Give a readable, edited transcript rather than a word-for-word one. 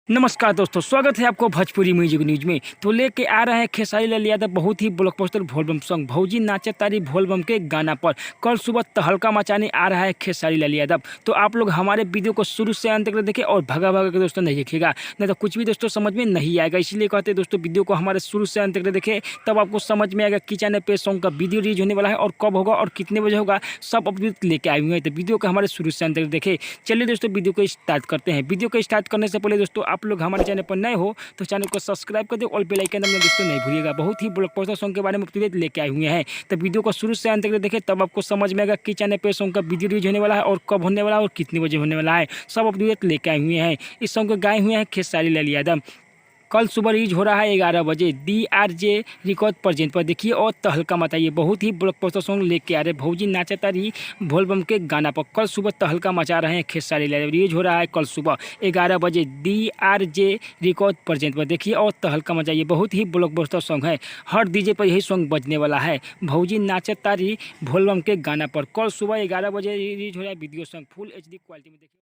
नमस्कार दोस्तों, स्वागत है आपको भोजपुरी म्यूजिक न्यूज में। तो लेके आ रहे हैं खेसारी लाल यादव बहुत ही ब्लॉकबस्टर भोलबम सॉन्ग भौजी नाचे तारी भोलबम के गाना पर। कल सुबह तहलका मचाने आ रहा है खेसारी लाल यादव। तो आप लोग हमारे वीडियो को शुरू से अंत तक देखें और भगा भगा के दोस्तों नहीं देखिएगा, नहीं तो कुछ भी दोस्तों समझ में नहीं आएगा। इसलिए कहते हैं दोस्तों वीडियो को हमारे शुरू से अंत तक देखें, तब आपको समझ में आएगा कि चैनल पे सॉन्ग का वीडियो रिलीज होने वाला है और कब होगा और कितने बजे होगा, सब अपडेट लेके आए हुए हैं। तो वीडियो को हमारे शुरू से अंत तक देखें। चलिए दोस्तों वीडियो को स्टार्ट करते हैं। वीडियो को स्टार्ट करने से पहले दोस्तों आप लोग हमारे चैनल पर नए हो तो चैनल को सब्सक्राइब कर दो और बेल आइकन दबाना दोस्तों नहीं भूलिएगा। बहुत ही ब्लॉकबस्टर सॉन्ग के बारे में अपडेट लेके आए हुए हैं। तो वीडियो को शुरू से अंत तक देखें, तब आपको समझ में आएगा कि चैनल पे सॉन्ग का वीडियो रिलीज होने वाला है और कब होने वाला है और कितने बजे होने वाला है, सब अपडेट लेके आए हुए हैं। इस सॉन्ग को गाए हुए हैं खेसारी लाल यादव। कल सुबह रिलीज हो रहा है 11 बजे DRJ रिकॉर्ड प्रेजेंट पर। देखिए और तहलका मचाइए, बहुत ही ब्लॉकबस्टर सॉन्ग लेके आ रहे भौजी नाचे तारी भोलबम के गाना पर। कल सुबह तहलका मचा रहे हैं खेसारी लाल यादव। रिलीज हो रहा है कल सुबह 11 बजे DRJ रिकॉर्ड प्रेजेंट पर। देखिए और तहलका मचाइए, बहुत ही ब्लॉकबस्टर सॉन्ग है। हर डीजे पर यही सॉन्ग बजने वाला है, भौजी नाचे तारी भोलबम के गाना पर। कल सुबह 11 बजे रिलीज हो रहा है video song full HD quality में। देखिए।